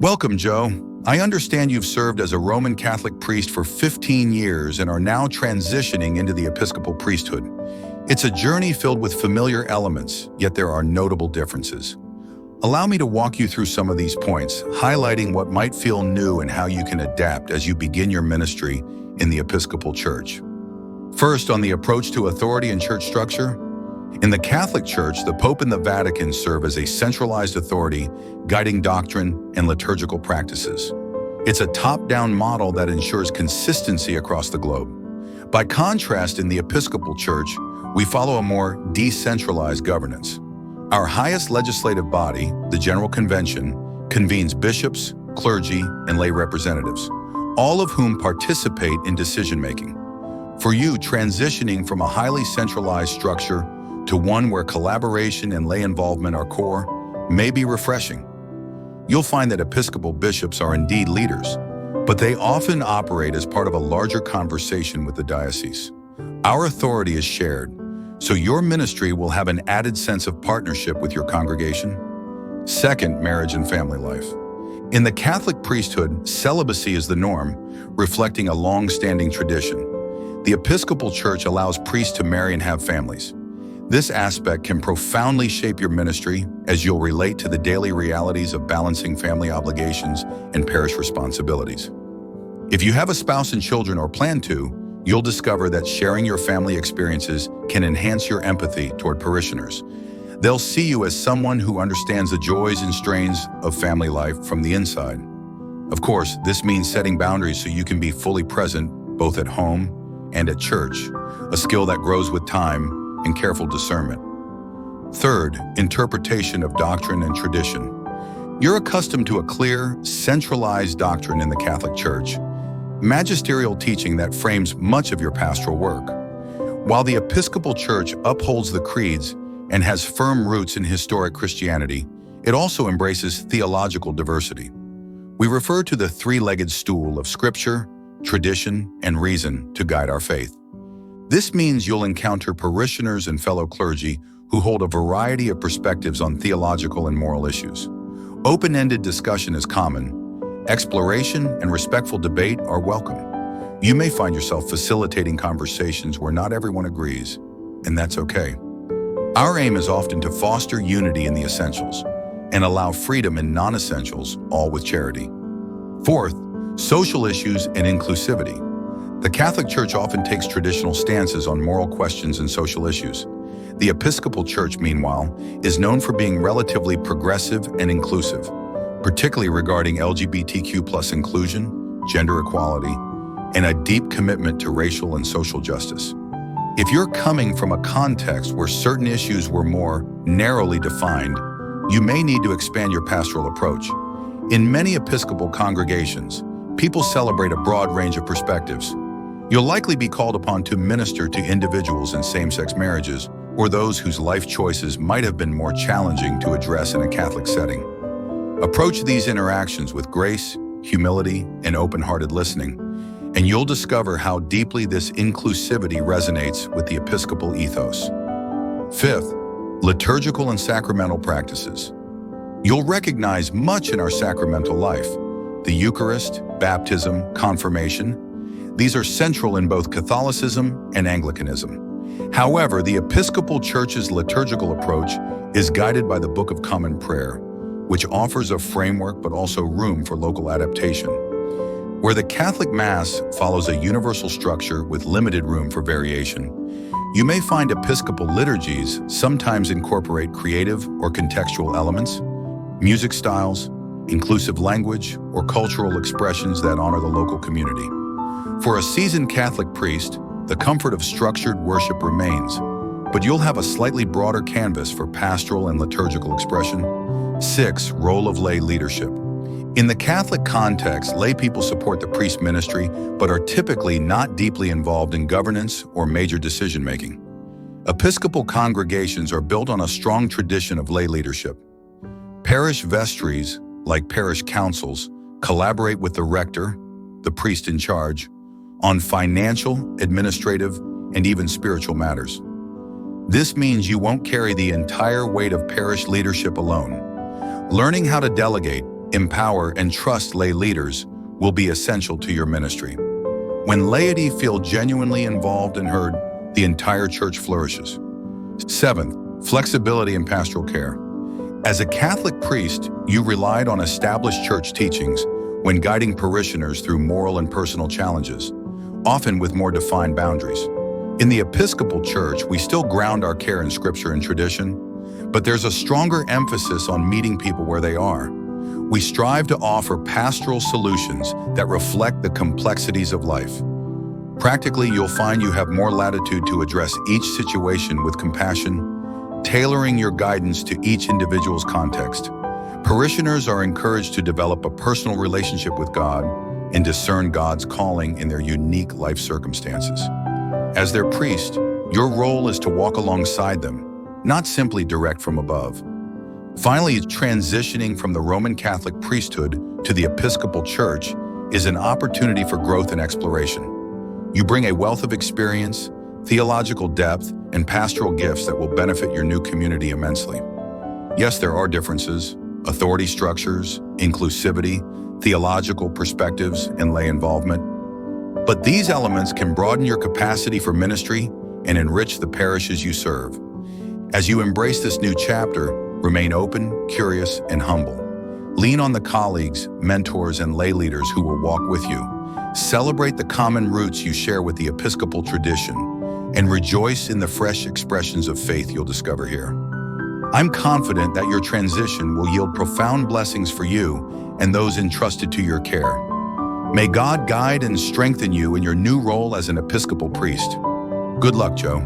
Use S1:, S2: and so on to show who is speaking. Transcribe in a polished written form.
S1: Welcome, Joe. I understand you've served as a Roman Catholic priest for 15 years and are now transitioning into the Episcopal priesthood. It's a journey filled with familiar elements, yet there are notable differences. Allow me to walk you through some of these points, highlighting what might feel new and how you can adapt as you begin your ministry in the Episcopal Church. First, on the approach to authority and church structure. In the Catholic Church, the Pope and the Vatican serve as a centralized authority, guiding doctrine and liturgical practices. It's a top-down model that ensures consistency across the globe. By contrast, in the Episcopal Church, we follow a more decentralized governance. Our highest legislative body, the General Convention, convenes bishops, clergy, and lay representatives, all of whom participate in decision-making. For you, transitioning from a highly centralized structure to one where collaboration and lay involvement are core may be refreshing. You'll find that Episcopal bishops are indeed leaders, but they often operate as part of a larger conversation with the diocese. Our authority is shared, so your ministry will have an added sense of partnership with your congregation. Second, marriage and family life. In the Catholic priesthood, celibacy is the norm, reflecting a long-standing tradition. The Episcopal Church allows priests to marry and have families. This aspect can profoundly shape your ministry as you'll relate to the daily realities of balancing family obligations and parish responsibilities. If you have a spouse and children or plan to, you'll discover that sharing your family experiences can enhance your empathy toward parishioners. They'll see you as someone who understands the joys and strains of family life from the inside. Of course, this means setting boundaries so you can be fully present both at home and at church, a skill that grows with time and careful discernment. Third, interpretation of doctrine and tradition. You're accustomed to a clear, centralized doctrine in the Catholic Church, magisterial teaching that frames much of your pastoral work. While the Episcopal Church upholds the creeds and has firm roots in historic Christianity, it also embraces theological diversity. We refer to the three-legged stool of Scripture, tradition, and reason to guide our faith. This means you'll encounter parishioners and fellow clergy who hold a variety of perspectives on theological and moral issues. Open-ended discussion is common. Exploration and respectful debate are welcome. You may find yourself facilitating conversations where not everyone agrees, and that's okay. Our aim is often to foster unity in the essentials and allow freedom in non-essentials, all with charity. Fourth, social issues and inclusivity. The Catholic Church often takes traditional stances on moral questions and social issues. The Episcopal Church, meanwhile, is known for being relatively progressive and inclusive, particularly regarding LGBTQ+ inclusion, gender equality, and a deep commitment to racial and social justice. If you're coming from a context where certain issues were more narrowly defined, you may need to expand your pastoral approach. In many Episcopal congregations, people celebrate a broad range of perspectives. You'll likely be called upon to minister to individuals in same-sex marriages or those whose life choices might have been more challenging to address in a Catholic setting. Approach these interactions with grace, humility, and open-hearted listening, and you'll discover how deeply this inclusivity resonates with the Episcopal ethos. Fifth, liturgical and sacramental practices. You'll recognize much in our sacramental life: the Eucharist, baptism, confirmation. These are central in both Catholicism and Anglicanism. However, the Episcopal Church's liturgical approach is guided by the Book of Common Prayer, which offers a framework but also room for local adaptation. Where the Catholic Mass follows a universal structure with limited room for variation, you may find Episcopal liturgies sometimes incorporate creative or contextual elements, music styles, inclusive language, or cultural expressions that honor the local community. For a seasoned Catholic priest, the comfort of structured worship remains, but you'll have a slightly broader canvas for pastoral and liturgical expression. 6. Role of lay leadership. In the Catholic context, lay people support the priest ministry, but are typically not deeply involved in governance or major decision-making. Episcopal congregations are built on a strong tradition of lay leadership. Parish vestries, like parish councils, collaborate with the rector, the priest in charge, on financial, administrative, and even spiritual matters. This means you won't carry the entire weight of parish leadership alone. Learning how to delegate empower, and trust lay leaders will be essential to your ministry. When laity feel genuinely involved and heard, the entire church flourishes. Seventh, flexibility in pastoral care. As a Catholic priest, you relied on established church teachings when guiding parishioners through moral and personal challenges, often with more defined boundaries. In the Episcopal Church, we still ground our care in Scripture and tradition, but there's a stronger emphasis on meeting people where they are. We strive to offer pastoral solutions that reflect the complexities of life. Practically, you'll find you have more latitude to address each situation with compassion, tailoring your guidance to each individual's context. Parishioners are encouraged to develop a personal relationship with God and discern God's calling in their unique life circumstances. As their priest, your role is to walk alongside them, not simply direct from above. Finally, transitioning from the Roman Catholic priesthood to the Episcopal Church is an opportunity for growth and exploration. You bring a wealth of experience, theological depth, and pastoral gifts that will benefit your new community immensely. Yes, there are differences: authority structures, inclusivity, theological perspectives, and lay involvement. But these elements can broaden your capacity for ministry and enrich the parishes you serve. As you embrace this new chapter, remain open, curious, and humble. Lean on the colleagues, mentors, and lay leaders who will walk with you. Celebrate the common roots you share with the Episcopal tradition, and rejoice in the fresh expressions of faith you'll discover here. I'm confident that your transition will yield profound blessings for you and those entrusted to your care. May God guide and strengthen you in your new role as an Episcopal priest. Good luck, Joe.